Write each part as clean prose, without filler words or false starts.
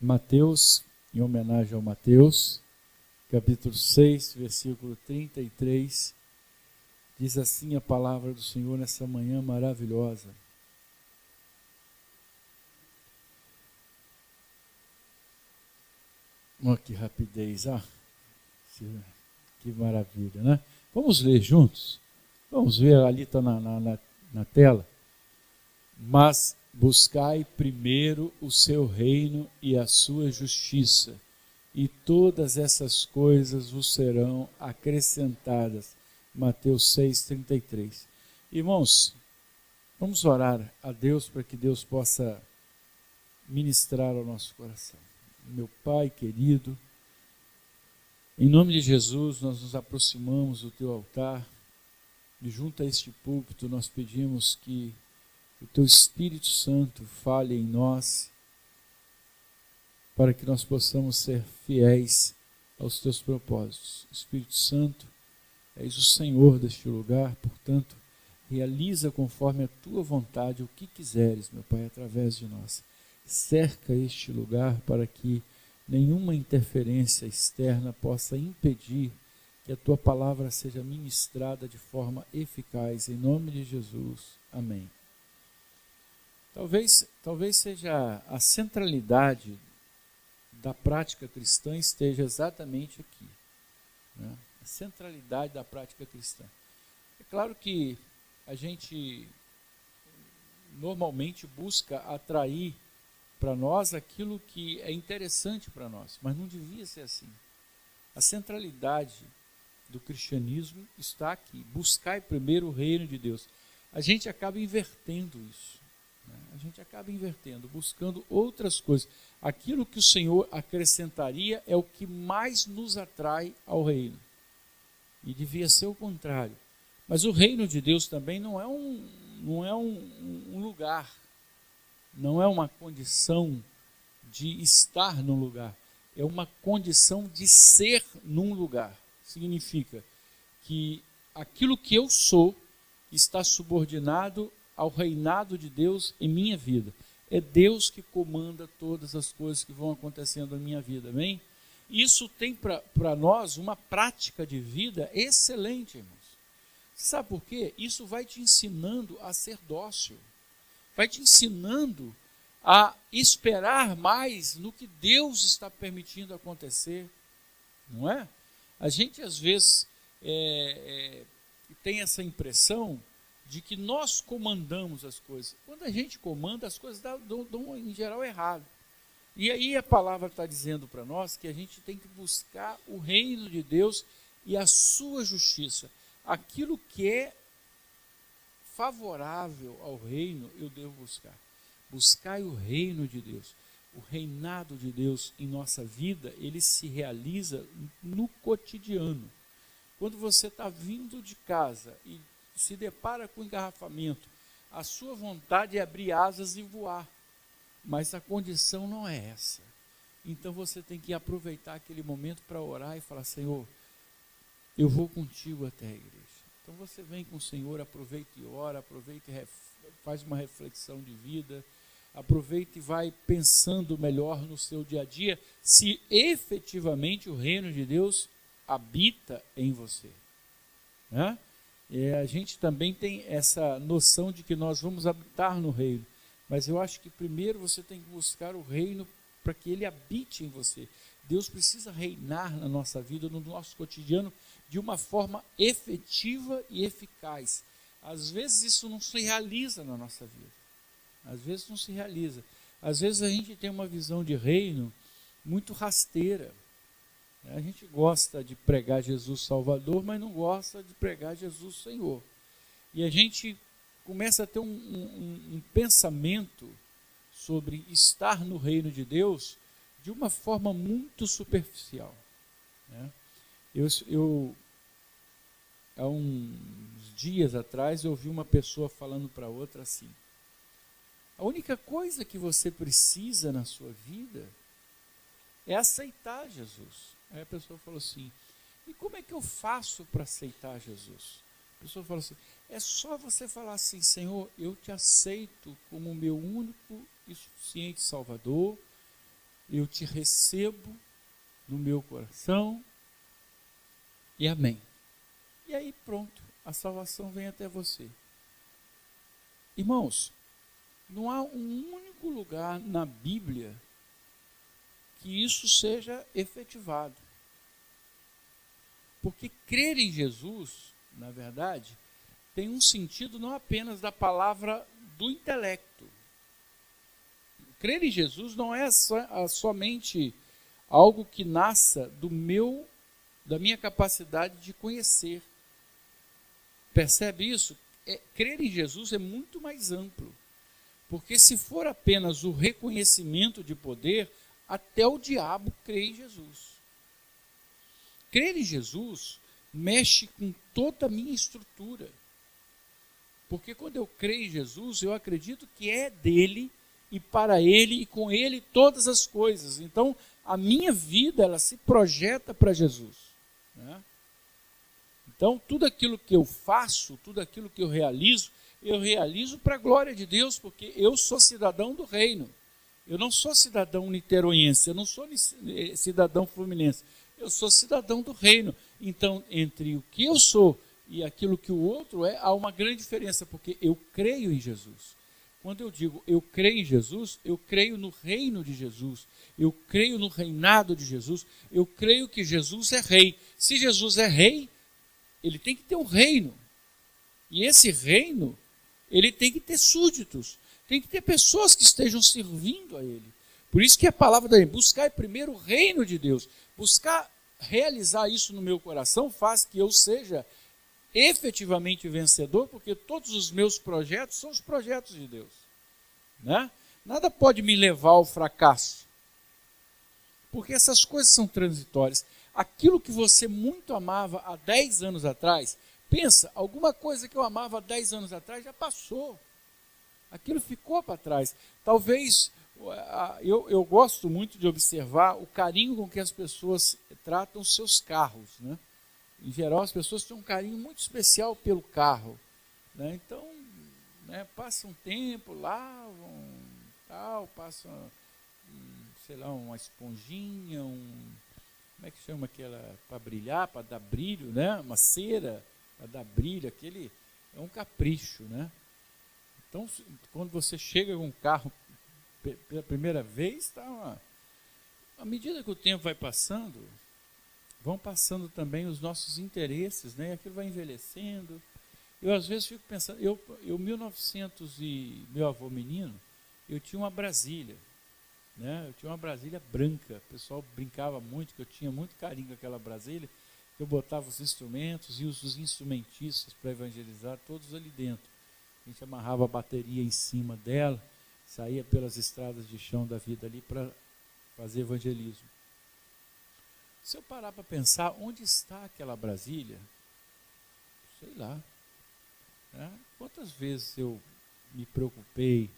Mateus, em homenagem ao Mateus, capítulo 6, versículo 33, diz assim a palavra do Senhor nessa manhã maravilhosa. Oh, que rapidez, que maravilha, né? Vamos ler juntos? Vamos ver, ali está na tela. Mas buscai primeiro o seu reino e a sua justiça, e todas essas coisas vos serão acrescentadas. Mateus 6:33. Irmãos, vamos orar a Deus para que Deus possa ministrar ao nosso coração. Meu Pai querido, em nome de Jesus, nós nos aproximamos do teu altar e junto a este púlpito nós pedimos que o teu Espírito Santo fale em nós, para que nós possamos ser fiéis aos teus propósitos. Espírito Santo, és o Senhor deste lugar, portanto, realiza conforme a tua vontade o que quiseres, meu Pai, através de nós. Cerca este lugar para que nenhuma interferência externa possa impedir que a tua palavra seja ministrada de forma eficaz. Em nome de Jesus. Amém. Talvez seja a centralidade da prática cristã esteja exatamente aqui, né? A centralidade da prática cristã. É claro que a gente normalmente busca atrair para nós aquilo que é interessante para nós, mas não devia ser assim. A centralidade do cristianismo está aqui. Buscai primeiro o reino de Deus. A gente acaba invertendo isso. A gente acaba invertendo, buscando outras coisas. Aquilo que o Senhor acrescentaria é o que mais nos atrai ao reino. E devia ser o contrário. Mas o reino de Deus também não é um lugar, não é uma condição de estar num lugar, é uma condição de ser num lugar. Significa que aquilo que eu sou está subordinado ao reinado de Deus em minha vida. É Deus que comanda todas as coisas que vão acontecendo na minha vida, amém? Isso tem para nós uma prática de vida excelente, irmãos. Sabe por quê? Isso vai te ensinando a ser dócil, vai te ensinando a esperar mais no que Deus está permitindo acontecer, não é? A gente às vezes tem essa impressão de que nós comandamos as coisas. Quando a gente comanda, as coisas dão em geral errado. E aí a palavra está dizendo para nós que a gente tem que buscar o reino de Deus e a sua justiça. Aquilo que é favorável ao reino, eu devo buscar. Buscai o reino de Deus. O reinado de Deus em nossa vida, ele se realiza no cotidiano. Quando você está vindo de casa e se depara com engarrafamento, a sua vontade é abrir asas e voar, mas a condição não é essa. Então você tem que aproveitar aquele momento para orar e falar: Senhor, eu vou contigo até a igreja. Então você vem com o Senhor, aproveita e ora, aproveita e faz uma reflexão de vida, aproveita e vai pensando melhor no seu dia a dia, se efetivamente o reino de Deus habita em você, né? A gente também tem essa noção de que nós vamos habitar no reino, mas eu acho que primeiro você tem que buscar o reino para que ele habite em você. Deus precisa reinar na nossa vida, no nosso cotidiano, de uma forma efetiva e eficaz. Às vezes isso não se realiza na nossa vida, às vezes não se realiza. Às vezes a gente tem uma visão de reino muito rasteira. A gente gosta de pregar Jesus Salvador, mas não gosta de pregar Jesus Senhor. E a gente começa a ter um pensamento sobre estar no reino de Deus de uma forma muito superficial, né? Há uns dias atrás, eu ouvi uma pessoa falando para outra assim: a única coisa que você precisa na sua vida é aceitar Jesus. Aí a pessoa falou assim: e como é que eu faço para aceitar Jesus? A pessoa falou assim: é só você falar assim: Senhor, eu te aceito como meu único e suficiente Salvador, eu te recebo no meu coração e amém. E aí pronto, a salvação vem até você. Irmãos, não há um único lugar na Bíblia que isso seja efetivado. Porque crer em Jesus, na verdade, tem um sentido não apenas da palavra do intelecto. Crer em Jesus não é somente algo que nasça da minha capacidade de conhecer. Percebe isso? Crer em Jesus é muito mais amplo. Porque se for apenas o reconhecimento de poder, até o diabo crê em Jesus. Crer em Jesus mexe com toda a minha estrutura. Porque quando eu creio em Jesus, eu acredito que é dele e para ele e com ele todas as coisas. Então, a minha vida, ela se projeta para Jesus. Né? Então, tudo aquilo que eu faço, tudo aquilo que eu realizo para a glória de Deus, porque eu sou cidadão do reino. Eu não sou cidadão niteroense, eu não sou cidadão fluminense, eu sou cidadão do reino. Então, entre o que eu sou e aquilo que o outro é, há uma grande diferença, porque eu creio em Jesus. Quando eu digo eu creio em Jesus, eu creio no reino de Jesus, eu creio no reinado de Jesus, eu creio que Jesus é rei. Se Jesus é rei, ele tem que ter um reino. E esse reino, ele tem que ter súditos, tem que ter pessoas que estejam servindo a ele. Por isso que a palavra da buscar é primeiro o reino de Deus. Buscar realizar isso no meu coração faz que eu seja efetivamente vencedor, porque todos os meus projetos são os projetos de Deus. Né? Nada pode me levar ao fracasso, porque essas coisas são transitórias. Aquilo que você muito amava há 10 anos atrás, pensa, alguma coisa que eu amava há 10 anos atrás já passou. Aquilo ficou para trás. Talvez, eu gosto muito de observar o carinho com que as pessoas tratam os seus carros. Né? Em geral, as pessoas têm um carinho muito especial pelo carro. Né? Então, passa um tempo, lavam, tal, passam, sei lá, uma esponjinha, como é que chama aquela, para brilhar, para dar brilho, né? Uma cera para dar brilho, aquele é um capricho, né? Então, quando você chega com um carro pela primeira vez, à medida que o tempo vai passando, vão passando também os nossos interesses, né? Aquilo vai envelhecendo. Eu às vezes fico pensando, eu 1900 e meu avô menino, eu tinha uma Brasília, né? Eu tinha uma Brasília branca. O pessoal brincava muito, que eu tinha muito carinho com aquela Brasília, que eu botava os instrumentos e os instrumentistas para evangelizar todos ali dentro. A gente amarrava a bateria em cima dela, saía pelas estradas de chão da vida ali para fazer evangelismo. Se eu parar para pensar, onde está aquela Brasília? Sei lá. Né? Quantas vezes eu me preocupei,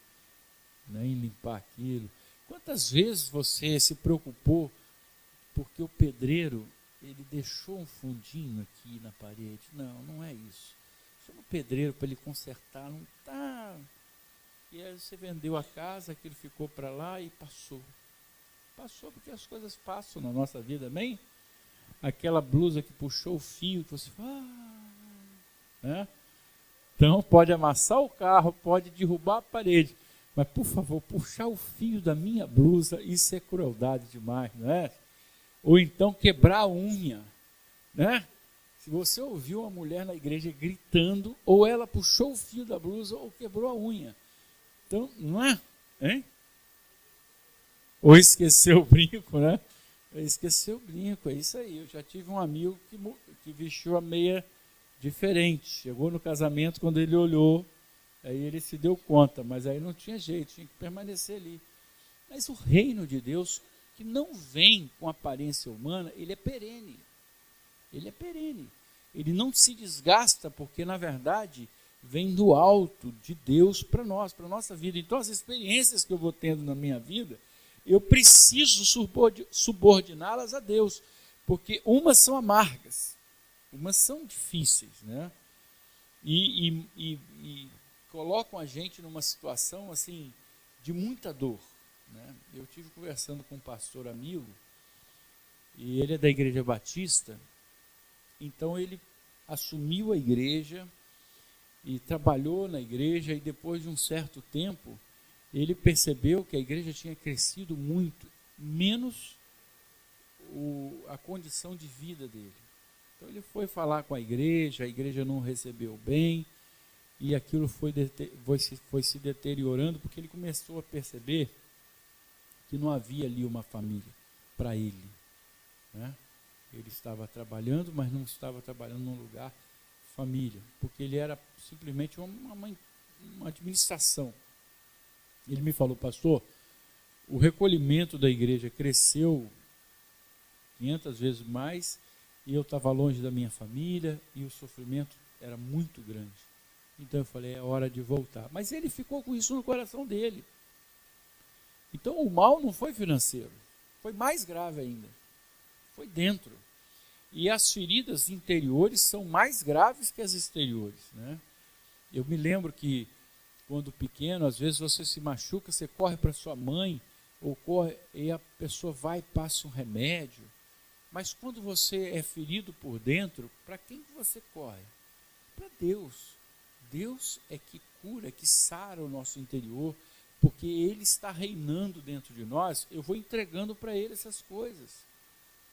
né, em limpar aquilo? Quantas vezes você se preocupou porque o pedreiro ele deixou um fundinho aqui na parede? Não, não é isso. Chama o pedreiro para ele consertar, não está. E aí você vendeu a casa, aquilo ficou para lá e passou. Passou porque as coisas passam na nossa vida, amém? Aquela blusa que puxou o fio, que você fala, né? Então pode amassar o carro, pode derrubar a parede, mas por favor, puxar o fio da minha blusa, isso é crueldade demais, não é? Ou então quebrar a unha, né? Se você ouviu uma mulher na igreja gritando, ou ela puxou o fio da blusa ou quebrou a unha. Então, não é? Hein? Ou esqueceu o brinco, né? Esqueceu o brinco, é isso aí. Eu já tive um amigo que vestiu a meia diferente. Chegou no casamento, quando ele olhou, aí ele se deu conta, mas aí não tinha jeito, tinha que permanecer ali. Mas o reino de Deus, que não vem com aparência humana, ele é perene. Ele é perene. Ele não se desgasta, porque na verdade vem do alto de Deus para nós, para a nossa vida. Então as experiências que eu vou tendo na minha vida, eu preciso subordiná-las a Deus, porque umas são amargas, umas são difíceis, né? E colocam a gente numa situação assim de muita dor, né? Eu tive conversando com um pastor amigo, e ele é da Igreja Batista, então ele assumiu a igreja e trabalhou na igreja, e depois de um certo tempo, ele percebeu que a igreja tinha crescido muito, menos a condição de vida dele. Então ele foi falar com a igreja não recebeu bem, e aquilo foi se deteriorando, porque ele começou a perceber que não havia ali uma família para ele, né? Ele estava trabalhando, mas não estava trabalhando num lugar família, porque ele era simplesmente uma administração. Ele me falou: pastor, o recolhimento da igreja cresceu 500 vezes mais, e eu estava longe da minha família, e o sofrimento era muito grande. Então eu falei: é hora de voltar. Mas ele ficou com isso no coração dele. Então o mal não foi financeiro, foi mais grave ainda, foi dentro. E as feridas interiores são mais graves que as exteriores, né? Eu me lembro que, quando pequeno, às vezes você se machuca, você corre para sua mãe, ou corre, e a pessoa vai e passa um remédio. Mas quando você é ferido por dentro, para quem que você corre? Para Deus. Deus é que cura, é que sara o nosso interior, porque Ele está reinando dentro de nós. Eu vou entregando para Ele essas coisas.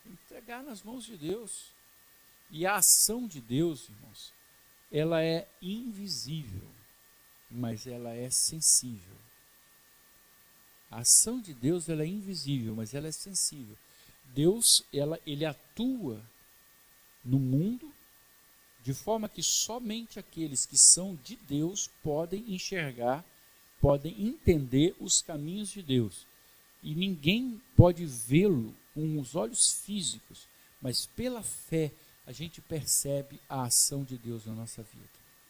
Entregar nas mãos de Deus. E a ação de Deus, irmãos, ela é invisível, mas ela é sensível. A ação de Deus, ela é invisível, mas ela é sensível. Deus, ele atua no mundo de forma que somente aqueles que são de Deus podem enxergar, podem entender os caminhos de Deus. E ninguém pode vê-lo com os olhos físicos, mas pela fé a gente percebe a ação de Deus na nossa vida,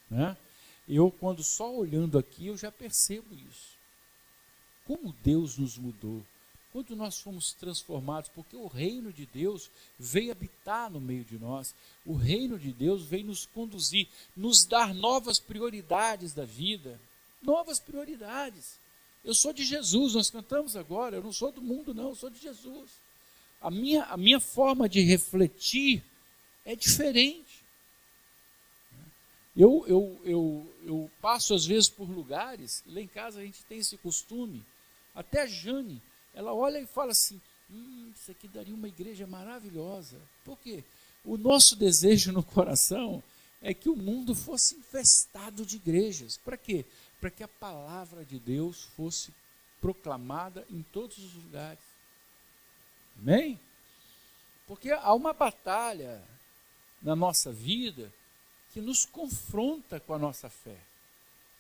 né? Eu, quando só olhando aqui, eu já percebo isso. Como Deus nos mudou, quando nós fomos transformados, porque o reino de Deus veio habitar no meio de nós, o reino de Deus veio nos conduzir, nos dar novas prioridades da vida, novas prioridades. Eu sou de Jesus, nós cantamos agora, eu não sou do mundo não, eu sou de Jesus. A minha forma de refletir é diferente. Eu passo às vezes por lugares, lá em casa a gente tem esse costume, até a Jane, ela olha e fala assim: isso aqui daria uma igreja maravilhosa. Por quê? O nosso desejo no coração é que o mundo fosse infestado de igrejas. Para quê? Para que a palavra de Deus fosse proclamada em todos os lugares. Amém? Porque há uma batalha na nossa vida que nos confronta com a nossa fé.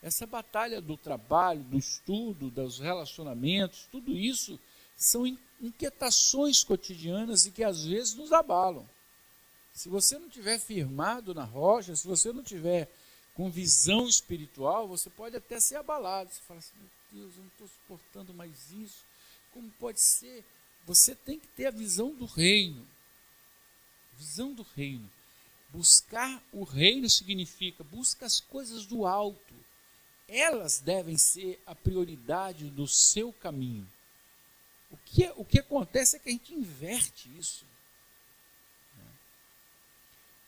Essa batalha do trabalho, do estudo, dos relacionamentos, tudo isso são inquietações cotidianas e que às vezes nos abalam. Se você não estiver firmado na rocha, se você não tiver com visão espiritual, você pode até ser abalado. Você fala assim: meu Deus, eu não estou suportando mais isso. Como pode ser? Você tem que ter a visão do reino. Visão do reino. Buscar o reino significa busca as coisas do alto. Elas devem ser a prioridade do seu caminho. O que acontece é que a gente inverte isso.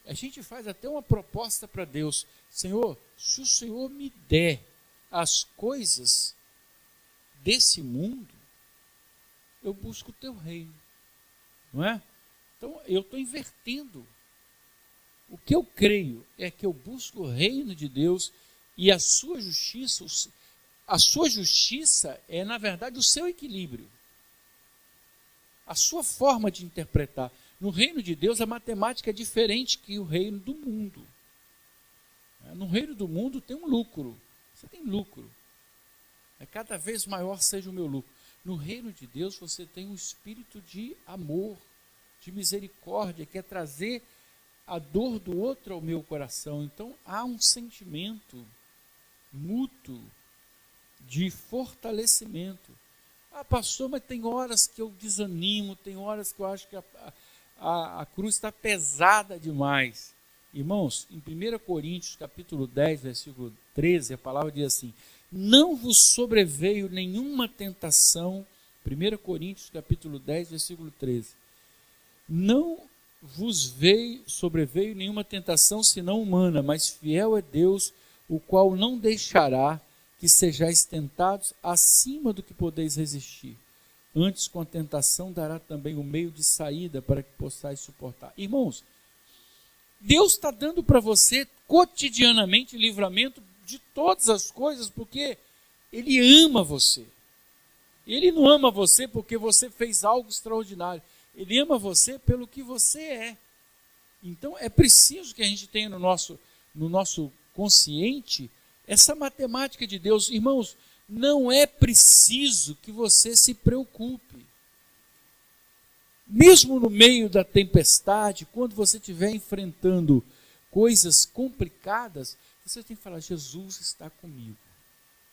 A gente faz até uma proposta para Deus: Senhor, se o Senhor me der as coisas desse mundo, eu busco o teu reino. Não é? Então, eu estou invertendo. O que eu creio é que eu busco o reino de Deus e a sua justiça. A sua justiça é, na verdade, o seu equilíbrio. A sua forma de interpretar. No reino de Deus, a matemática é diferente que o reino do mundo. No reino do mundo tem um lucro. Você tem lucro. Cada vez maior seja o meu lucro. No reino de Deus, você tem um espírito de amor, de misericórdia, que é trazer a dor do outro ao meu coração. Então, há um sentimento mútuo de fortalecimento. Pastor, mas tem horas que eu desanimo, tem horas que eu acho que a cruz está pesada demais. Irmãos, em 1 Coríntios, capítulo 10, versículo 13, a palavra diz assim: não vos sobreveio nenhuma tentação 1 Coríntios capítulo 10, versículo 13. Não vos sobreveio nenhuma tentação senão humana, mas fiel é Deus, o qual não deixará que sejais tentados acima do que podeis resistir. Antes, com a tentação, dará também o meio de saída para que possais suportar. Irmãos, Deus está dando para você cotidianamente livramento de todas as coisas, porque Ele ama você. Ele não ama você porque você fez algo extraordinário. Ele ama você pelo que você é. Então é preciso que a gente tenha no nosso consciente essa matemática de Deus. Irmãos, não é preciso que você se preocupe. Mesmo no meio da tempestade, quando você estiver enfrentando coisas complicadas, você tem que falar: Jesus está comigo.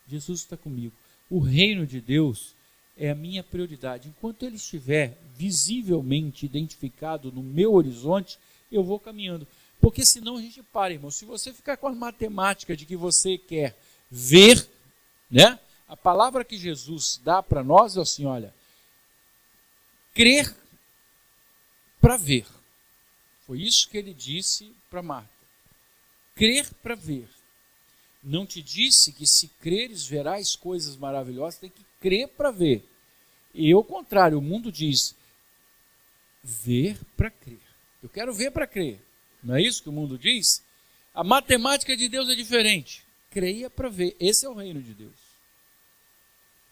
Jesus está comigo. O reino de Deus é a minha prioridade. Enquanto ele estiver visivelmente identificado no meu horizonte, eu vou caminhando. Porque senão a gente para, irmão. Se você ficar com a matemática de que você quer ver, né? A palavra que Jesus dá para nós é assim, olha, crer para ver. Foi isso que ele disse para Marta. Crer para ver. Não te disse que se creres verás coisas maravilhosas, tem que crer para ver. E ao contrário, o mundo diz ver para crer. Eu quero ver para crer. Não é isso que o mundo diz? A matemática de Deus é diferente. Creia para ver. Esse é o reino de Deus.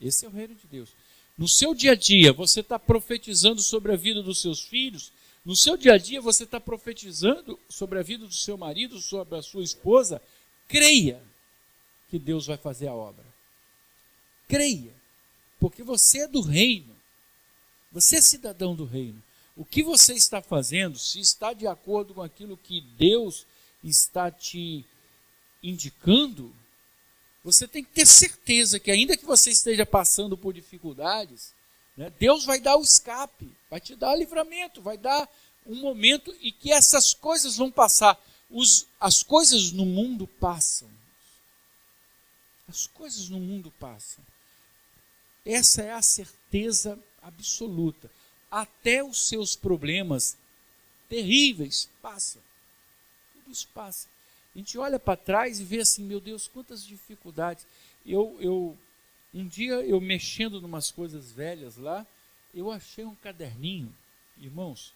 Esse é o reino de Deus. No seu dia a dia, você está profetizando sobre a vida dos seus filhos. No seu dia a dia, você está profetizando sobre a vida do seu marido, sobre a sua esposa. Creia que Deus vai fazer a obra. Creia, porque você é do reino. Você é cidadão do reino. O que você está fazendo, se está de acordo com aquilo que Deus está te indicando, você tem que ter certeza que ainda que você esteja passando por dificuldades, né, Deus vai dar o escape, vai te dar livramento, vai dar um momento e que essas coisas vão passar. As coisas no mundo passam. As coisas no mundo passam. Essa é a certeza absoluta. Até os seus problemas terríveis passam. Tudo isso passa. A gente olha para trás e vê assim, meu Deus, quantas dificuldades. Um dia, eu mexendo em umas coisas velhas lá, eu achei um caderninho, irmãos,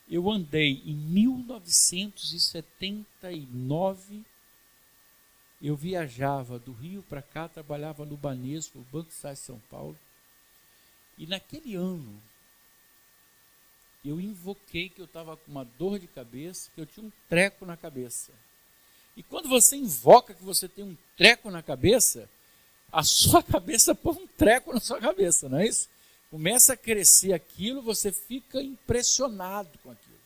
eu andei em 1979, eu viajava do Rio para cá, trabalhava no Banespa, o Banco Estado de São Paulo, e naquele ano, eu invoquei que eu estava com uma dor de cabeça, que eu tinha um treco na cabeça. E quando você invoca que você tem um treco na cabeça, a sua cabeça põe um treco na sua cabeça, não é isso? Começa a crescer aquilo, você fica impressionado com aquilo.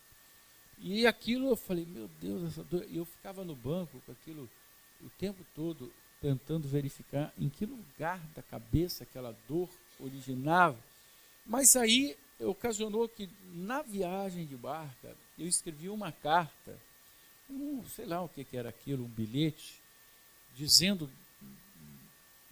E aquilo eu falei, meu Deus, essa dor. E eu ficava no banco com aquilo o tempo todo, tentando verificar em que lugar da cabeça aquela dor originava. Mas aí ocasionou que na viagem de barca, eu escrevi uma carta, sei lá o que era aquilo, um bilhete, dizendo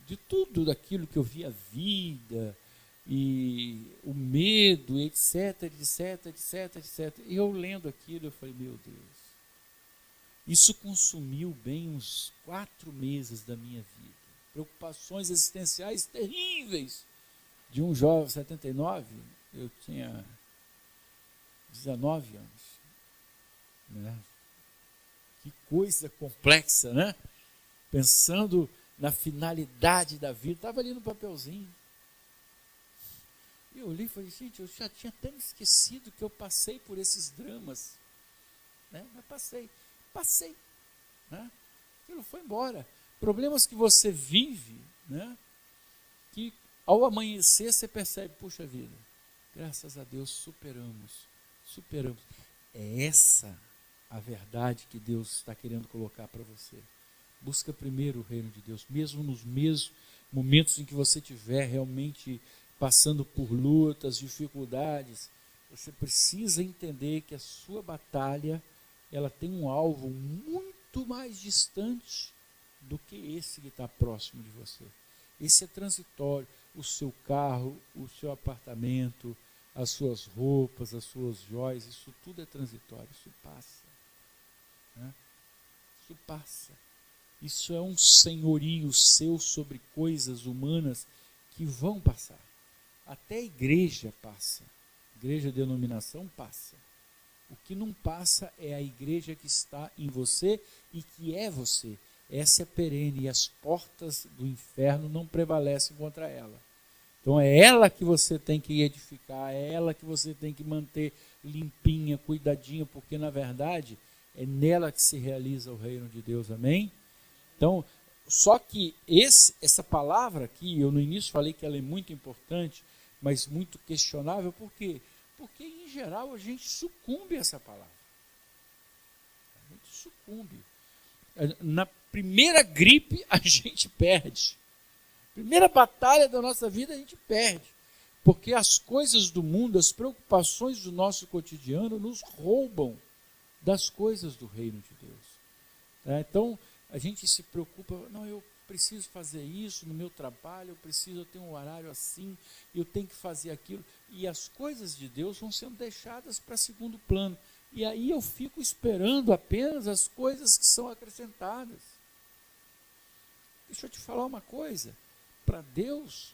de tudo daquilo que eu via a vida, e o medo, etc, etc, etc, etc. E eu lendo aquilo, eu falei, meu Deus, isso consumiu bem uns 4 meses da minha vida. Preocupações existenciais terríveis de um jovem, 79, eu tinha 19 anos. Né? Que coisa complexa, né? Pensando na finalidade da vida, estava ali no papelzinho. Eu olhei e falei, gente, eu já tinha até me esquecido que eu passei por esses dramas. Né? Mas passei. Né? Aquilo foi embora. Problemas que você vive, né? Que ao amanhecer você percebe, puxa vida, graças a Deus superamos. É essa a verdade que Deus está querendo colocar para você. Busca primeiro o reino de Deus, mesmo nos mesmos momentos em que você estiver realmente passando por lutas, dificuldades, você precisa entender que a sua batalha, ela tem um alvo muito mais distante do que esse que está próximo de você. Esse é transitório. o seu carro, o seu apartamento, as suas roupas, as suas joias, isso tudo é transitório, isso passa. Né? Isso passa. Isso é um senhorio seu sobre coisas humanas que vão passar. Até a igreja passa. Igreja de denominação passa. O que não passa é a igreja que está em você e que é você. Essa é perene e as portas do inferno não prevalecem contra ela. Então é ela que você tem que edificar, é ela que você tem que manter limpinha, cuidadinha, porque na verdade é nela que se realiza o reino de Deus, amém? Então, só que essa palavra aqui, eu no início falei que ela é muito importante, mas muito questionável, por quê? Porque em geral a gente sucumbe a essa palavra. A gente sucumbe. Na primeira gripe a gente perde. Primeira batalha da nossa vida a gente perde. Porque as coisas do mundo, as preocupações do nosso cotidiano nos roubam das coisas do reino de Deus. Tá? Então, a gente se preocupa, não, eu preciso fazer isso no meu trabalho, eu tenho um horário assim, eu tenho que fazer aquilo. E as coisas de Deus vão sendo deixadas para segundo plano. E aí eu fico esperando apenas as coisas que são acrescentadas. Deixa eu te falar uma coisa. Para Deus,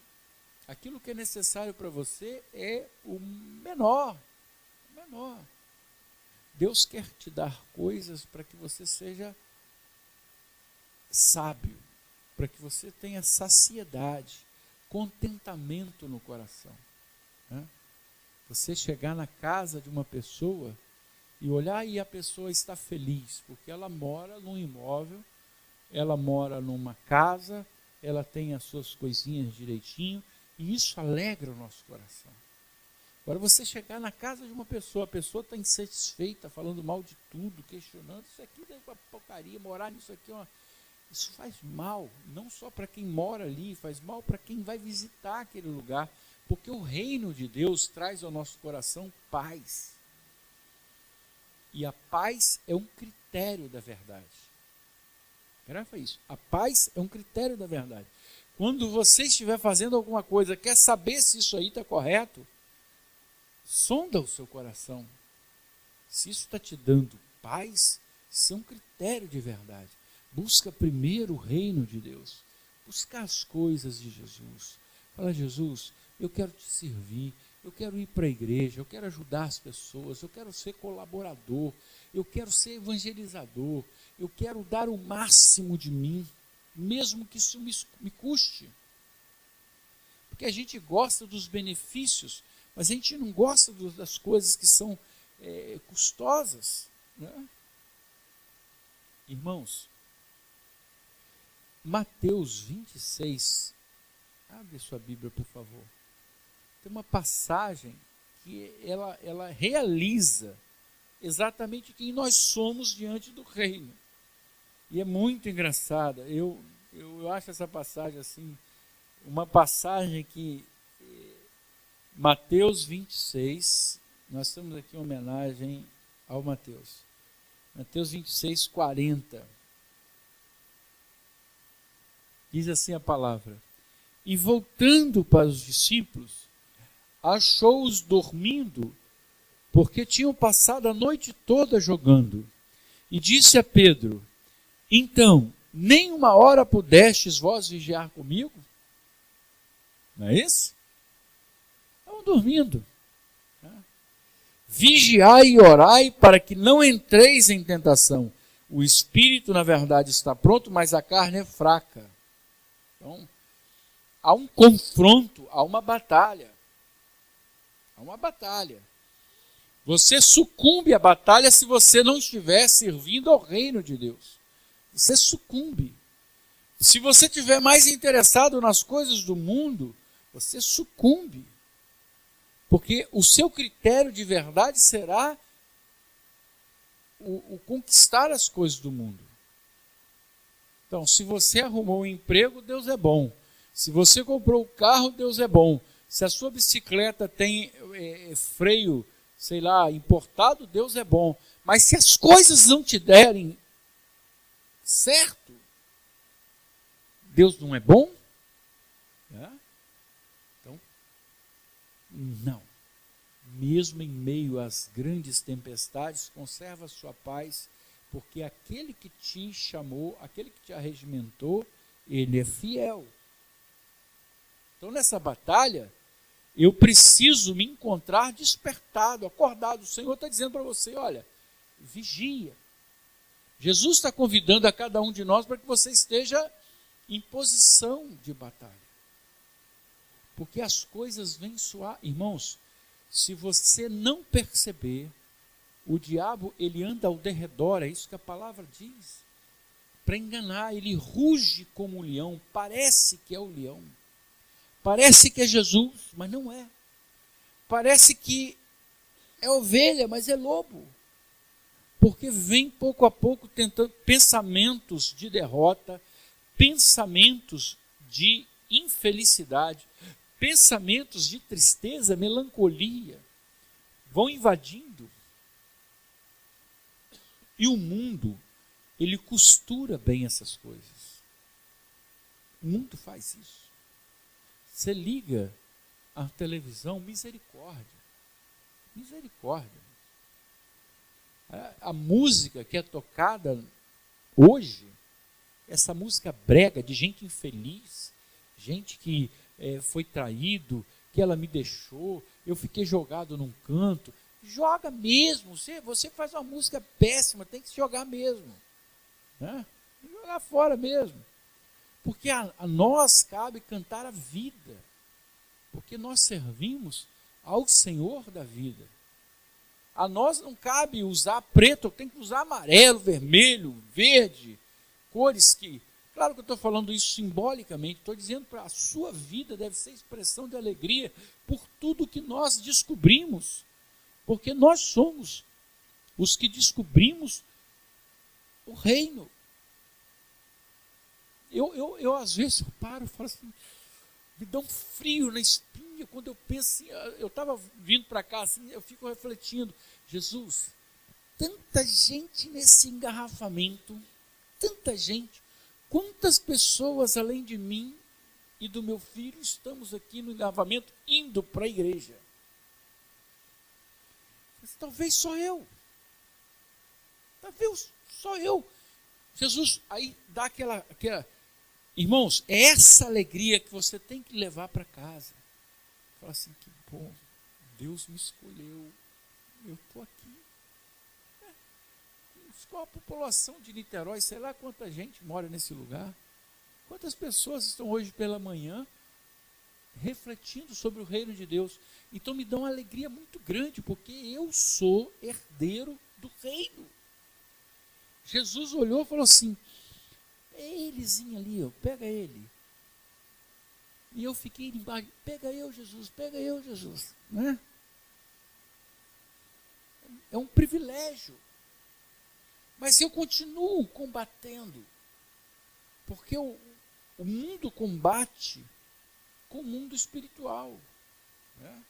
aquilo que é necessário para você é o menor. O menor. Deus quer te dar coisas para que você seja sábio, para que você tenha saciedade, contentamento no coração. Né? Você chegar na casa de uma pessoa e olhar e a pessoa está feliz, porque ela mora num imóvel, ela mora numa casa, ela tem as suas coisinhas direitinho, e isso alegra o nosso coração. Agora você chegar na casa de uma pessoa, a pessoa está insatisfeita, falando mal de tudo, questionando, isso aqui é uma porcaria, morar nisso aqui é uma... Isso faz mal, não só para quem mora ali, faz mal para quem vai visitar aquele lugar, porque o reino de Deus traz ao nosso coração paz. E a paz é um critério da verdade. Grava isso. A paz é um critério da verdade. Quando você estiver fazendo alguma coisa, quer saber se isso aí está correto, sonda o seu coração. Se isso está te dando paz, isso é um critério de verdade. Busca primeiro o reino de Deus. Busca as coisas de Jesus. Fala, Jesus, eu quero te servir, eu quero ir para a igreja, eu quero ajudar as pessoas, eu quero ser colaborador, eu quero ser evangelizador, eu quero dar o máximo de mim, mesmo que isso me custe. Porque a gente gosta dos benefícios, mas a gente não gosta das coisas que são custosas. Né? Irmãos, Mateus 26, abre sua Bíblia, por favor. Tem uma passagem que ela realiza exatamente quem nós somos diante do reino. E é muito engraçada. Eu acho essa passagem assim, uma passagem que Mateus 26, nós temos aqui uma homenagem ao Mateus. Mateus 26, 40. Diz assim a palavra: e voltando para os discípulos, achou-os dormindo, porque tinham passado a noite toda jogando. E disse a Pedro: então, nem uma hora pudestes vós vigiar comigo? Não é isso? Estavam dormindo. Vigiai e orai para que não entreis em tentação. O espírito, na verdade, está pronto, mas a carne é fraca. Então, há um confronto, há uma batalha. Há uma batalha. Você sucumbe à batalha se você não estiver servindo ao reino de Deus. Você sucumbe. Se você estiver mais interessado nas coisas do mundo, você sucumbe. Porque o seu critério de verdade será o conquistar as coisas do mundo. Então, se você arrumou um emprego, Deus é bom. Se você comprou o carro, Deus é bom. Se a sua bicicleta tem freio, sei lá, importado, Deus é bom. Mas se as coisas não te derem certo, Deus não é bom? É? Não. Mesmo em meio às grandes tempestades, conserva a sua paz, porque aquele que te chamou, aquele que te arregimentou, ele é fiel. Então, nessa batalha, eu preciso me encontrar despertado, acordado. O Senhor está dizendo para você, olha, vigia. Jesus está convidando a cada um de nós para que você esteja em posição de batalha. Porque as coisas vêm suar. Irmãos, se você não perceber, o diabo, ele anda ao derredor, é isso que a palavra diz, para enganar. Ele ruge como um leão, parece que é o leão, parece que é Jesus, mas não é. Parece que é ovelha, mas é lobo. Porque vem pouco a pouco tentando pensamentos de derrota, pensamentos de infelicidade, pensamentos de tristeza, melancolia, vão invadindo. E o mundo, ele costura bem essas coisas. O mundo faz isso. Você liga a televisão, misericórdia. Misericórdia. A música que é tocada hoje, essa música brega de gente infeliz, gente que foi traído, que ela me deixou, eu fiquei jogado num canto. Joga mesmo, você faz uma música péssima, tem que se jogar mesmo, né? Jogar fora mesmo, porque a nós cabe cantar a vida, porque nós servimos ao Senhor da vida. A nós não cabe usar preto, tem que usar amarelo, vermelho, verde, cores que... Claro que eu estou falando isso simbolicamente, estou dizendo para a sua vida deve ser expressão de alegria por tudo que nós descobrimos, porque nós somos os que descobrimos o reino. Eu às vezes eu paro e falo assim, me dá um frio na espinha quando eu penso assim, eu estava vindo para cá assim, eu fico refletindo, Jesus, tanta gente nesse engarrafamento, tanta gente, quantas pessoas além de mim e do meu filho estamos aqui no engarrafamento indo para a igreja? Mas, talvez só eu. Talvez só eu. Jesus aí dá aquela... Irmãos, é essa alegria que você tem que levar para casa. Fala assim, que bom, Deus me escolheu, eu estou aqui. Qual a população de Niterói, sei lá quanta gente mora nesse lugar, quantas pessoas estão hoje pela manhã refletindo sobre o reino de Deus. Então me dá uma alegria muito grande, porque eu sou herdeiro do reino. Jesus olhou e falou assim, é elezinho ali, ó, pega ele. E eu fiquei embaixo, pega eu, Jesus, né? É um privilégio. Mas eu continuo combatendo, porque o mundo combate com o mundo espiritual, né?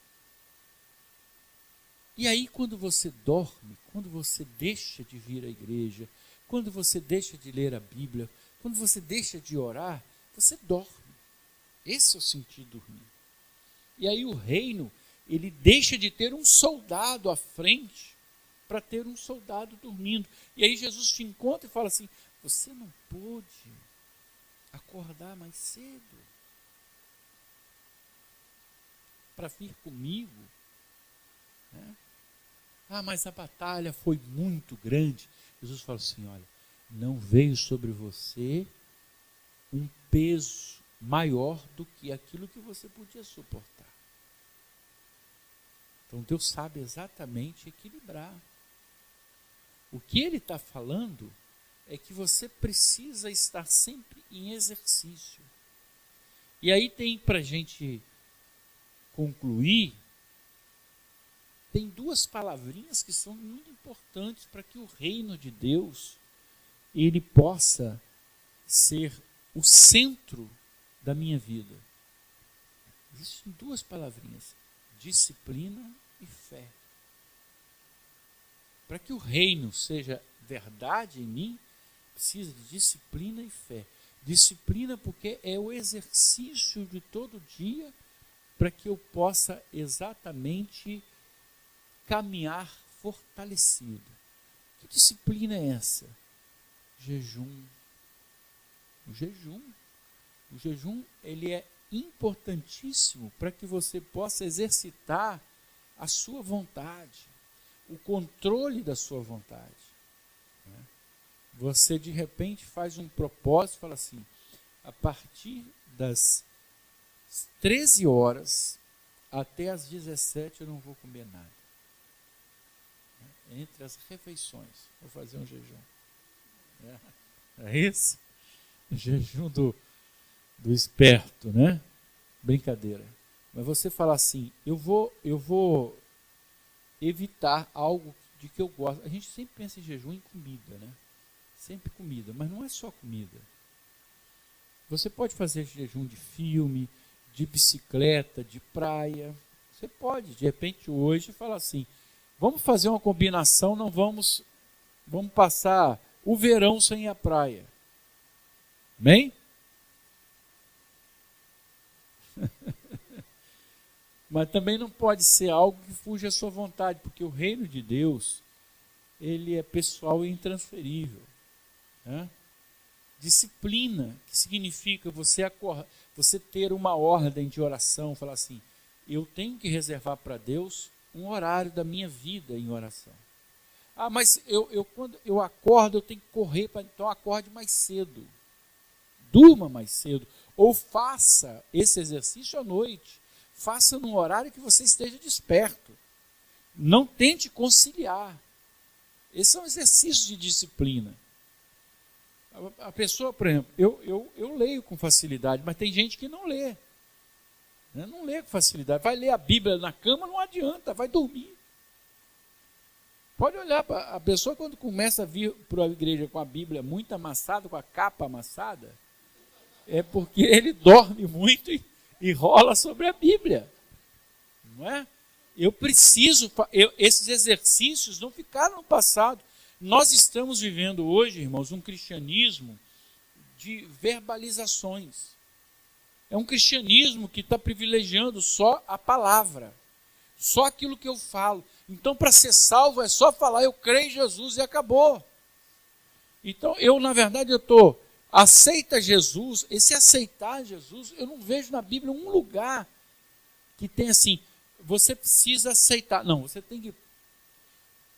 E aí quando você dorme, quando você deixa de vir à igreja, quando você deixa de ler a Bíblia, quando você deixa de orar, você dorme. Esse é o sentido do dormir. E aí o reino, ele deixa de ter um soldado à frente para ter um soldado dormindo. E aí Jesus te encontra e fala assim, você não pôde acordar mais cedo para vir comigo, né? Ah, mas a batalha foi muito grande. Jesus fala assim, olha, não veio sobre você um peso maior do que aquilo que você podia suportar. Então Deus sabe exatamente equilibrar. O que Ele está falando é que você precisa estar sempre em exercício. E aí tem, para a gente concluir, tem duas palavrinhas que são muito importantes para que o reino de Deus ele possa ser o centro da minha vida. Existem duas palavrinhas, disciplina e fé. Para que o reino seja verdade em mim, precisa de disciplina e fé. Disciplina porque é o exercício de todo dia para que eu possa exatamente caminhar fortalecido. Que disciplina é essa? Jejum. O jejum, ele é importantíssimo para que você possa exercitar a sua vontade, o controle da sua vontade. Você, de repente, faz um propósito, fala assim, a partir das 13 horas até as 17 eu não vou comer nada. Entre as refeições, vou fazer um jejum. É isso? O jejum do esperto, né? Brincadeira. Mas você fala assim, eu vou evitar algo de que eu gosto. A gente sempre pensa em jejum em comida, né? Sempre comida, mas não é só comida. Você pode fazer jejum de filme, de bicicleta, de praia. Você pode, de repente, hoje, falar assim, vamos fazer uma combinação, não vamos passar o verão sem ir à praia. Amém? Mas também não pode ser algo que fuja à sua vontade, porque o reino de Deus, ele é pessoal e intransferível. Né? Disciplina, que significa você ter uma ordem de oração, falar assim, eu tenho que reservar para Deus um horário da minha vida em oração. Ah, mas quando eu acordo, eu tenho que correr, então acorde mais cedo. Durma mais cedo. Ou faça esse exercício à noite. Faça num horário que você esteja desperto. Não tente conciliar. Esses são exercícios de disciplina. A pessoa, por exemplo, eu leio com facilidade, mas tem gente que não lê. Não lê com facilidade. Vai ler a Bíblia na cama, não adianta, vai dormir. Pode olhar, a pessoa quando começa a vir para a igreja com a Bíblia muito amassada, com a capa amassada, é porque ele dorme muito e rola sobre a Bíblia. Não é? Esses exercícios não ficaram no passado. Nós estamos vivendo hoje, irmãos, um cristianismo de verbalizações. É um cristianismo que está privilegiando só a palavra, só aquilo que eu falo. Então, para ser salvo, é só falar, eu creio em Jesus e acabou. Então, na verdade, aceita Jesus. Esse aceitar Jesus, eu não vejo na Bíblia um lugar que tem assim, você precisa aceitar. Não, você tem que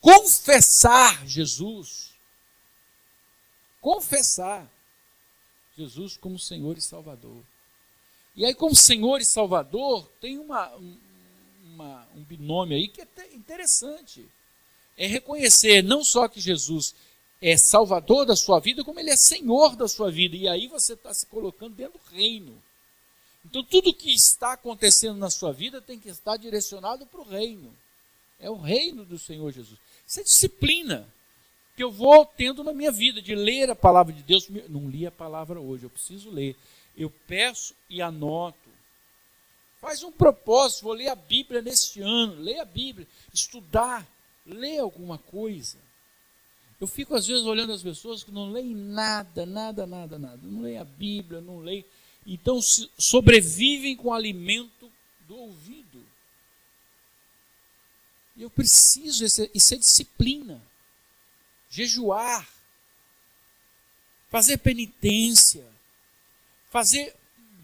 confessar Jesus. Confessar Jesus como Senhor e Salvador. E aí, como Senhor e Salvador, tem um binômio aí que é interessante. É reconhecer não só que Jesus é Salvador da sua vida, como Ele é Senhor da sua vida. E aí você está se colocando dentro do reino. Então, tudo que está acontecendo na sua vida tem que estar direcionado para o reino. É o reino do Senhor Jesus. Isso é disciplina que eu vou tendo na minha vida, de ler a palavra de Deus. Não li a palavra hoje, eu preciso ler. Eu peço e anoto. Faz um propósito, vou ler a Bíblia neste ano, ler a Bíblia, estudar, ler alguma coisa. Eu fico às vezes olhando as pessoas que não leem nada. Não leem a Bíblia, não leem. Então sobrevivem com o alimento do ouvido. E eu preciso, isso é disciplina. Jejuar. Fazer penitência. Fazer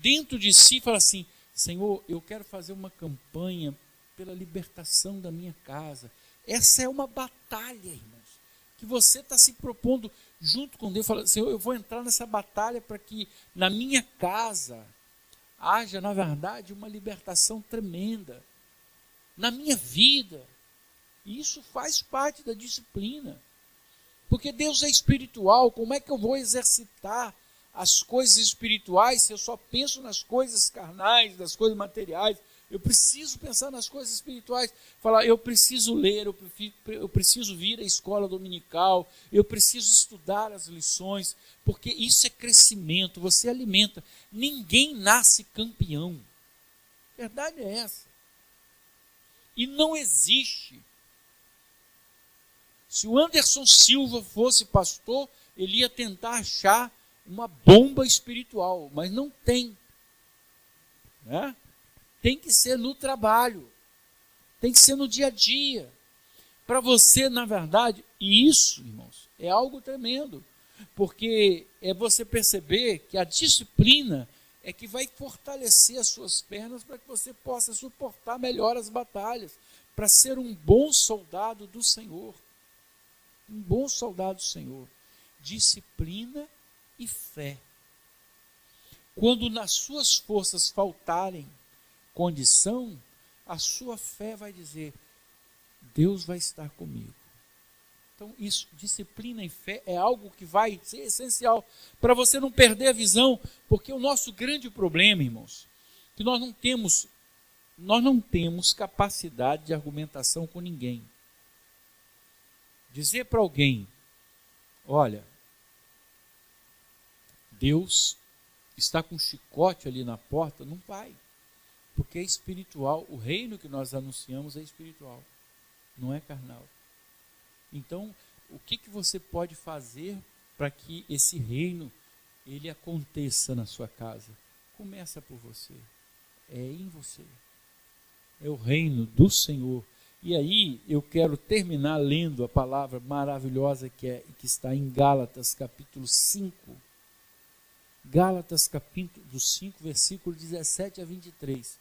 dentro de si, falar assim, Senhor, eu quero fazer uma campanha pela libertação da minha casa. Essa é uma batalha, irmãos, que você está se propondo junto com Deus. Fala, Senhor, eu vou entrar nessa batalha para que na minha casa haja, na verdade, uma libertação tremenda. Na minha vida. E isso faz parte da disciplina. Porque Deus é espiritual, como é que eu vou exercitar as coisas espirituais se eu só penso nas coisas carnais, nas coisas materiais? Eu preciso pensar nas coisas espirituais. Falar, eu preciso ler, eu preciso vir à escola dominical, eu preciso estudar as lições, porque isso é crescimento, você alimenta. Ninguém nasce campeão. A verdade é essa. E não existe. Se o Anderson Silva fosse pastor, ele ia tentar achar uma bomba espiritual, mas não tem. Né? tem que ser no trabalho, tem que ser no dia a dia. Para você, na verdade, e isso, irmãos, é algo tremendo, porque é você perceber que a disciplina é que vai fortalecer as suas pernas para que você possa suportar melhor as batalhas, para ser um bom soldado do Senhor. Um bom soldado do Senhor. Disciplina e fé. Quando nas suas forças faltarem condição, a sua fé vai dizer: Deus vai estar comigo. Então, isso, disciplina e fé é algo que vai ser essencial para você não perder a visão, porque o nosso grande problema, irmãos, que nós não temos capacidade de argumentação com ninguém. Dizer para alguém: olha, Deus está com um chicote ali na porta, não vai, porque é espiritual. O reino que nós anunciamos é espiritual, não é carnal. Então, o que você pode fazer para que esse reino ele aconteça na sua casa? Começa por você, é em você, é o reino do Senhor. E aí eu quero terminar lendo a palavra maravilhosa que está em Gálatas capítulo 5. Gálatas capítulo 5, versículo 17 a 23.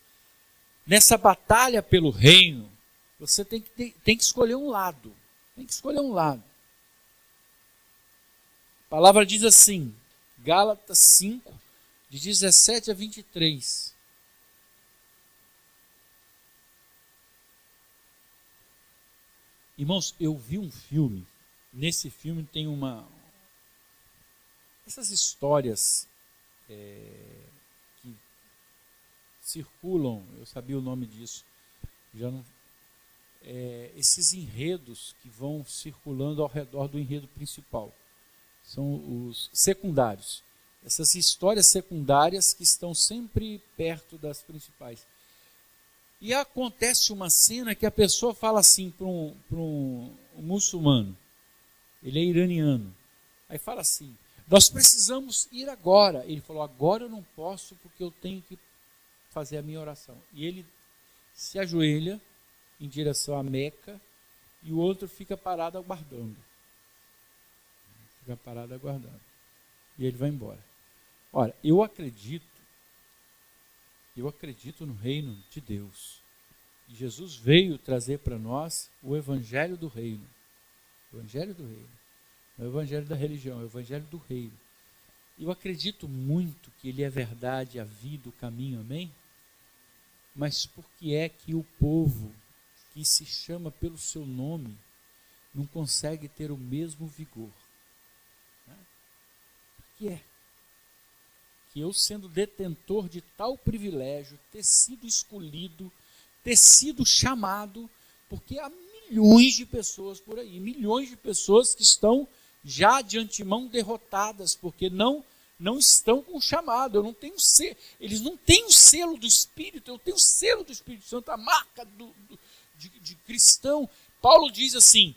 Nessa batalha pelo reino, você tem que escolher um lado. Tem que escolher um lado. A palavra diz assim, Gálatas 5, de 17 a 23. Irmãos, eu vi um filme. Nesse filme tem essas histórias que circulam, eu sabia o nome disso, já não... esses enredos que vão circulando ao redor do enredo principal. São os secundários. Essas histórias secundárias que estão sempre perto das principais. E acontece uma cena que a pessoa fala assim para um muçulmano. Ele é iraniano. Aí fala assim: nós precisamos ir agora. Ele falou: agora eu não posso porque eu tenho que fazer a minha oração. E ele se ajoelha em direção à Meca, e o outro fica parado aguardando. Fica parado aguardando. E ele vai embora. Olha, eu acredito no reino de Deus. E Jesus veio trazer para nós o evangelho do reino. O evangelho do reino. Não é o evangelho da religião, é o evangelho do reino. Eu acredito muito que ele é verdade, a vida, o caminho, amém? Mas por que é que o povo que se chama pelo seu nome não consegue ter o mesmo vigor? Por que é? Que eu, sendo detentor de tal privilégio, ter sido escolhido, ter sido chamado, porque há milhões de pessoas por aí, milhões de pessoas que estão já de antemão derrotadas, porque não estão com o chamado. Eu não tenho eles não têm o selo do Espírito, eu tenho o selo do Espírito Santo, a marca de cristão. Paulo diz assim,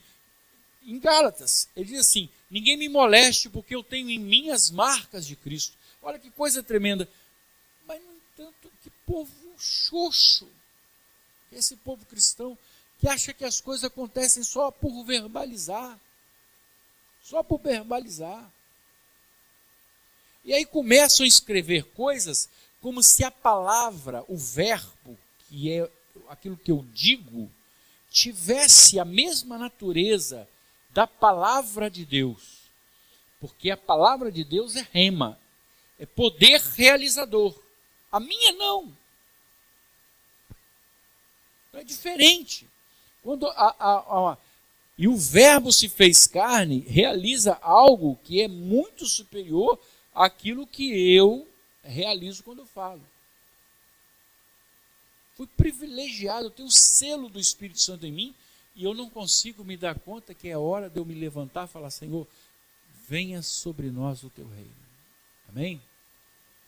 em Gálatas, ele diz assim: ninguém me moleste porque eu tenho em mim as marcas de Cristo. Olha que coisa tremenda. Mas, no entanto, que povo xoxo, esse povo cristão, que acha que as coisas acontecem só por verbalizar. Só por verbalizar. E aí começam a escrever coisas como se a palavra, o verbo, que é aquilo que eu digo, tivesse a mesma natureza da palavra de Deus. Porque a palavra de Deus é rema, é poder realizador. A minha não. É diferente. Quando e o verbo se fez carne, realiza algo que é muito superior àquilo que eu realizo quando eu falo. Fui privilegiado, eu tenho o selo do Espírito Santo em mim, e eu não consigo me dar conta que é hora de eu me levantar e falar: Senhor, venha sobre nós o teu reino. Amém?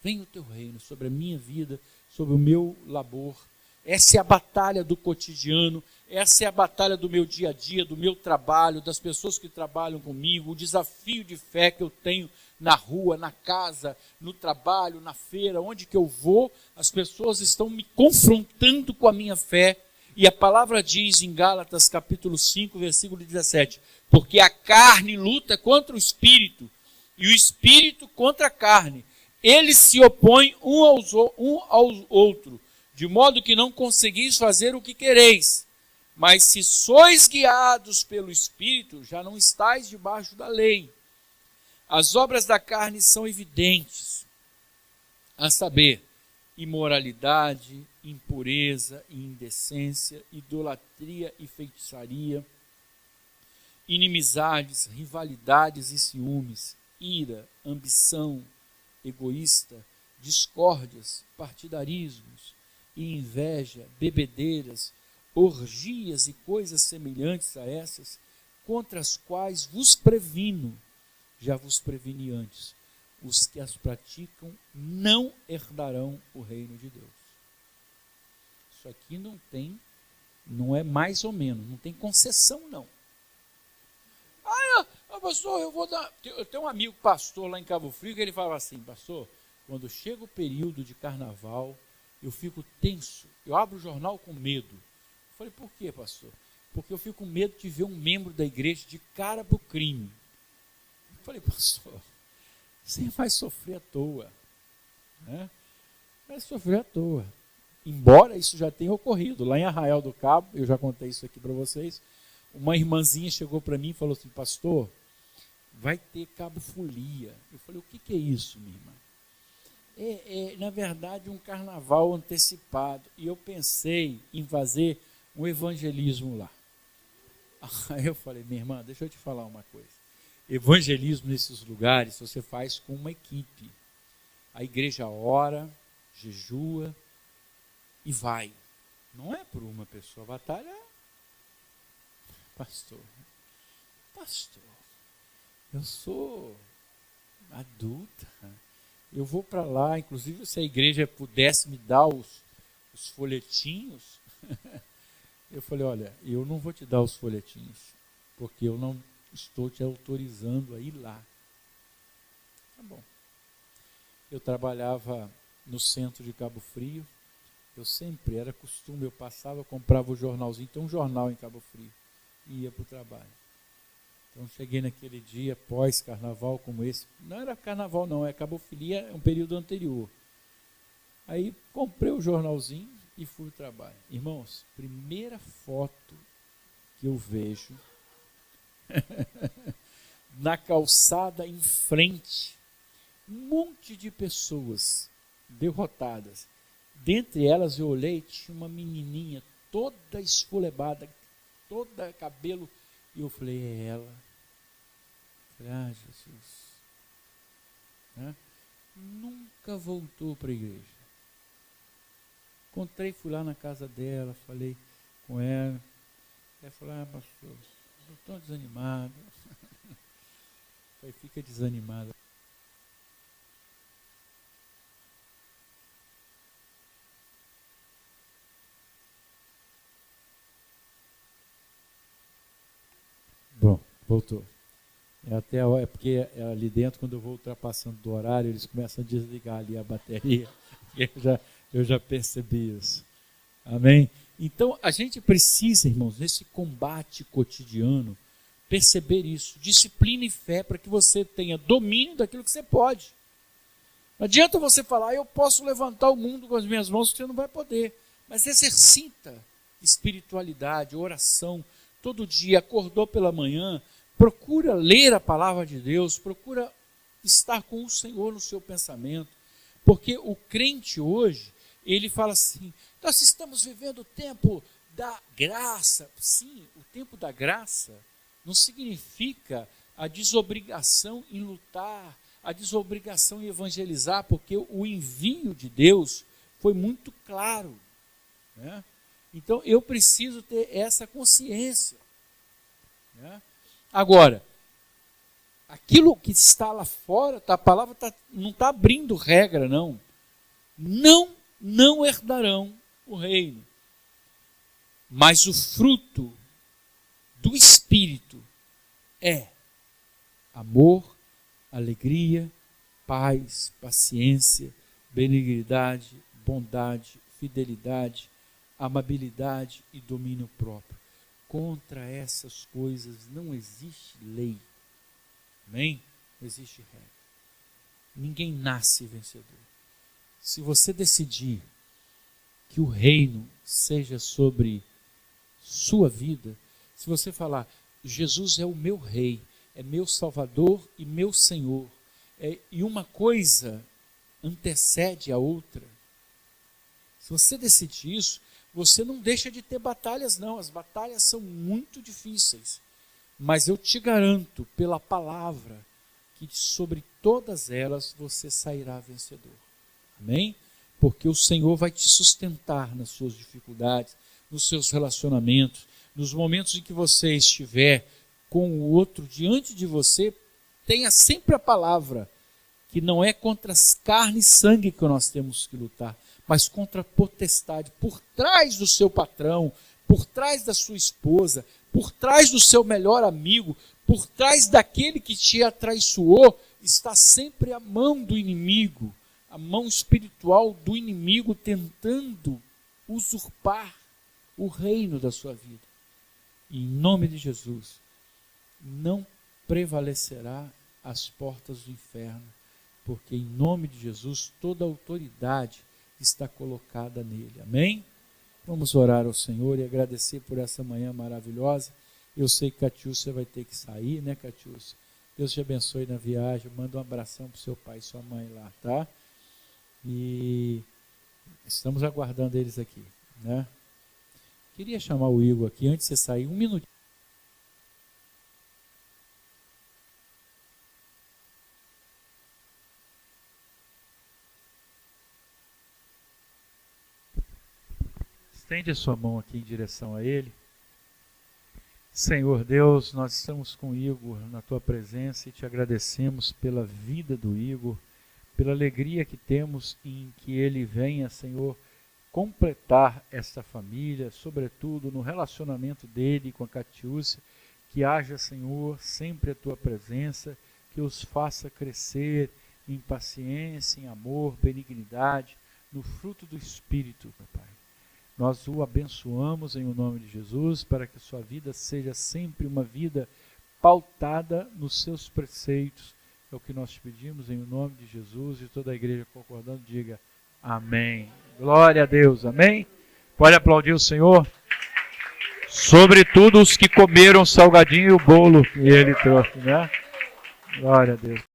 Venha o teu reino sobre a minha vida, sobre o meu labor, Essa é a batalha do cotidiano, essa é a batalha do meu dia a dia, do meu trabalho, das pessoas que trabalham comigo, o desafio de fé que eu tenho na rua, na casa, no trabalho, na feira, onde que eu vou, as pessoas estão me confrontando com a minha fé. E a palavra diz em Gálatas capítulo 5, versículo 17, porque a carne luta contra o espírito, e o espírito contra a carne. Eles se opõem um ao outro, de modo que não conseguis fazer o que quereis. Mas se sois guiados pelo Espírito, já não estáis debaixo da lei. As obras da carne são evidentes, a saber, imoralidade, impureza e indecência, idolatria e feitiçaria, inimizades, rivalidades e ciúmes, ira, ambição egoísta, discórdias, partidarismos e inveja, bebedeiras, orgias e coisas semelhantes a essas, contra as quais vos previno, já vos preveni antes, os que as praticam não herdarão o reino de Deus. Isso aqui não é mais ou menos, não tem concessão não. Pastor, eu tenho um amigo pastor lá em Cabo Frio que ele fala assim, pastor, quando chega o período de carnaval, eu fico tenso, eu abro o jornal com medo. Eu falei, por quê, pastor? Porque eu fico com medo de ver um membro da igreja de cara para o crime. Eu falei, pastor, você vai sofrer à toa, né? Vai sofrer à toa. Embora isso já tenha ocorrido, lá em Arraial do Cabo, eu já contei isso aqui para vocês, uma irmãzinha chegou para mim e falou assim, pastor, vai ter cabofolia. Eu falei, o que é isso, minha irmã? É, na verdade, um carnaval antecipado. E eu pensei em fazer um evangelismo lá. Aí eu falei, minha irmã, deixa eu te falar uma coisa. Evangelismo nesses lugares você faz com uma equipe. A igreja ora, jejua e vai. Não é por uma pessoa. A batalha é... Pastor, eu sou adulta, eu vou para lá, inclusive se a igreja pudesse me dar os folhetinhos, eu falei, olha, eu não vou te dar os folhetinhos, porque eu não estou te autorizando a ir lá. Tá bom. Eu trabalhava no centro de Cabo Frio, eu sempre, era costume, eu passava, eu comprava o jornalzinho, tem um jornal em Cabo Frio, e ia para o trabalho. Então cheguei naquele dia pós-carnaval como esse, não era carnaval não, é cabofilia, é um período anterior. Aí comprei o jornalzinho e fui ao trabalho. Irmãos, primeira foto que eu vejo na calçada em frente, um monte de pessoas derrotadas. Dentre elas eu olhei, tinha uma menininha toda esfolebada, toda cabelo, e eu falei, é ela. Falei, Jesus. Né? Nunca voltou para a igreja. Encontrei, fui lá na casa dela, falei com ela. Ela falou, pastor, estou tão desanimado. Falei, fica desanimada. Bom, voltou. É porque ali dentro, quando eu vou ultrapassando do horário, eles começam a desligar ali a bateria. Eu já percebi isso. Amém? Então, a gente precisa, irmãos, nesse combate cotidiano, perceber isso. Disciplina e fé para que você tenha domínio daquilo que você pode. Não adianta você falar, eu posso levantar o mundo com as minhas mãos, que você não vai poder. Mas exercita espiritualidade, oração. Todo dia, acordou pela manhã, procura ler a palavra de Deus, procura estar com o Senhor no seu pensamento, porque o crente hoje, ele fala assim, nós estamos vivendo o tempo da graça. Sim, o tempo da graça não significa a desobrigação em lutar, a desobrigação em evangelizar, porque o envio de Deus foi muito claro, né? Então, eu preciso ter essa consciência. Né? Agora, aquilo que está lá fora, a palavra não está abrindo regra, não. Não herdarão o reino. Mas o fruto do Espírito é amor, alegria, paz, paciência, benignidade, bondade, fidelidade, amabilidade e domínio próprio. Contra essas coisas não existe lei. Amém? Não existe regra. Ninguém nasce vencedor. Se você decidir que o reino seja sobre sua vida, se você falar, Jesus é o meu rei, é meu salvador e meu senhor, e uma coisa antecede a outra, se você decidir isso, você não deixa de ter batalhas não, as batalhas são muito difíceis, mas eu te garanto pela palavra que sobre todas elas você sairá vencedor. Amém? Porque o Senhor vai te sustentar nas suas dificuldades, nos seus relacionamentos, nos momentos em que você estiver com o outro diante de você, tenha sempre a palavra, que não é contra as carne e sangue que nós temos que lutar, mas contra a potestade, por trás do seu patrão, por trás da sua esposa, por trás do seu melhor amigo, por trás daquele que te atraiçoou, está sempre a mão do inimigo, a mão espiritual do inimigo tentando usurpar o reino da sua vida. E em nome de Jesus, não prevalecerá as portas do inferno, porque em nome de Jesus toda a autoridade está colocada nele. Amém? Vamos orar ao Senhor e agradecer por essa manhã maravilhosa. Eu sei que Catiúcia vai ter que sair, né, Catiúcia? Deus te abençoe na viagem. Manda um abração para o seu pai e sua mãe lá, tá? E estamos aguardando eles aqui, né? Queria chamar o Igor aqui, antes de você sair, um minutinho. Estende a sua mão aqui em direção a ele. Senhor Deus, nós estamos com o Igor na tua presença e te agradecemos pela vida do Igor, pela alegria que temos em que ele venha, Senhor, completar esta família, sobretudo no relacionamento dele com a Catiúcia, que haja, Senhor, sempre a tua presença, que os faça crescer em paciência, em amor, benignidade, no fruto do Espírito, Pai. Nós o abençoamos em o nome de Jesus, para que sua vida seja sempre uma vida pautada nos seus preceitos. É o que nós te pedimos em o nome de Jesus, e toda a igreja concordando, diga amém. Glória a Deus, amém? Pode aplaudir o Senhor? Sobretudo os que comeram o salgadinho e o bolo que ele trouxe, né? Glória a Deus.